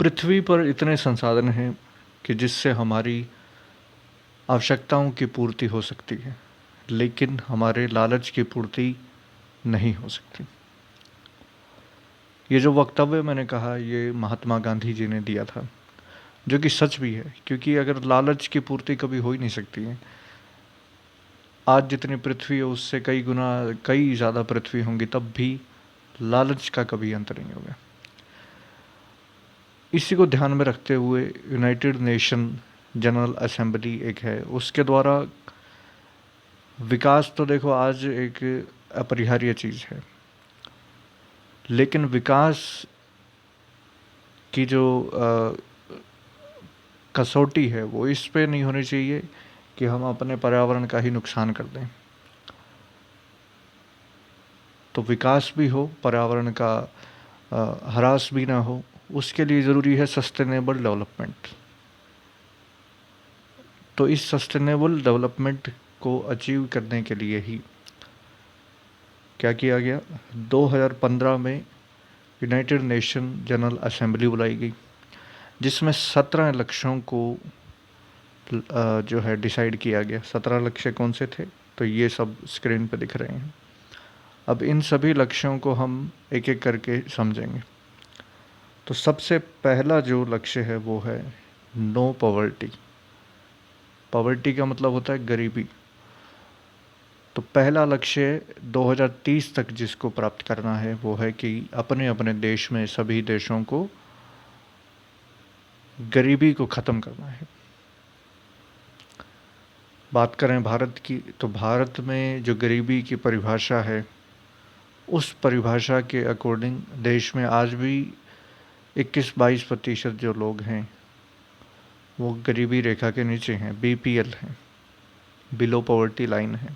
पृथ्वी पर इतने संसाधन हैं कि जिससे हमारी आवश्यकताओं की पूर्ति हो सकती है, लेकिन हमारे लालच की पूर्ति नहीं हो सकती। ये जो वक्तव्य मैंने कहा, ये महात्मा गांधी जी ने दिया था, जो कि सच भी है, क्योंकि अगर लालच की पूर्ति कभी हो ही नहीं सकती है। आज जितनी पृथ्वी है उससे कई गुना, कई ज़्यादा पृथ्वी होंगी, तब भी लालच का कभी अंत नहीं होगा। इसी को ध्यान में रखते हुए यूनाइटेड नेशन जनरल असेंबली एक है, उसके द्वारा विकास तो देखो आज एक अपरिहार्य चीज़ है, लेकिन विकास की जो कसौटी है वो इस पे नहीं होनी चाहिए कि हम अपने पर्यावरण का ही नुकसान कर दें। तो विकास भी हो, पर्यावरण का ह्रास भी ना हो, उसके लिए ज़रूरी है सस्टेनेबल डेवलपमेंट। तो इस सस्टेनेबल डेवलपमेंट को अचीव करने के लिए ही क्या किया गया, 2015 में यूनाइटेड नेशन जनरल असेंबली बुलाई गई, जिसमें 17 लक्ष्यों को जो है डिसाइड किया गया। 17 लक्ष्य कौन से थे, तो ये सब स्क्रीन पे दिख रहे हैं। अब इन सभी लक्ष्यों को हम एक एक करके समझेंगे। तो सबसे पहला जो लक्ष्य है वो है नो पॉवर्टी। पॉवर्टी का मतलब होता है गरीबी। तो पहला लक्ष्य 2030 तक जिसको प्राप्त करना है वो है कि अपने अपने देश में सभी देशों को गरीबी को ख़त्म करना है। बात करें भारत की, तो भारत में जो गरीबी की परिभाषा है, उस परिभाषा के अकॉर्डिंग देश में आज भी 21-22% जो लोग हैं वो गरीबी रेखा के नीचे हैं, बीपीएल हैं, बिलो पॉवर्टी लाइन है।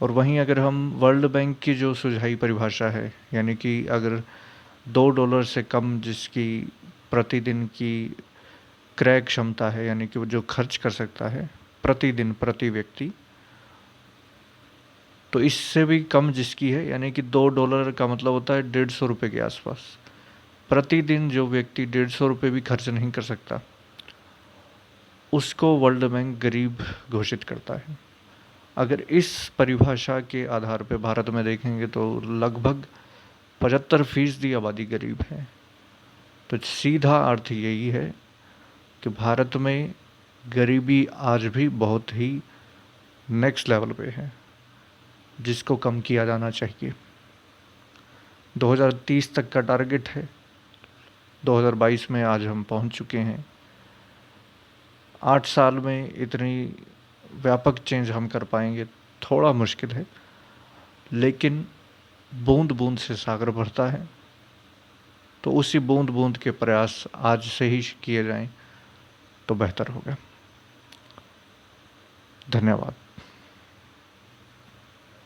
और वहीं अगर हम वर्ल्ड बैंक की जो सुझाई परिभाषा है, यानी कि अगर $2 से कम जिसकी प्रतिदिन की क्रय क्षमता है, यानी कि वो जो खर्च कर सकता है प्रतिदिन प्रति व्यक्ति, तो इससे भी कम जिसकी है, यानी कि $2 का मतलब होता है 150 रुपये के आसपास प्रतिदिन, जो व्यक्ति 150 रुपये भी खर्च नहीं कर सकता, उसको वर्ल्ड बैंक गरीब घोषित करता है। अगर इस परिभाषा के आधार पर भारत में देखेंगे तो लगभग 75% आबादी गरीब है। तो सीधा अर्थ यही है कि भारत में गरीबी आज भी बहुत ही नेक्स्ट लेवल पे है, जिसको कम किया जाना चाहिए। 2030 तक का टारगेट है, 2022 में आज हम पहुंच चुके हैं। 8 साल में इतनी व्यापक चेंज हम कर पाएंगे थोड़ा मुश्किल है, लेकिन बूंद बूंद से सागर भरता है। तो उसी बूंद बूंद के प्रयास आज से ही किए जाएं तो बेहतर होगा। धन्यवाद।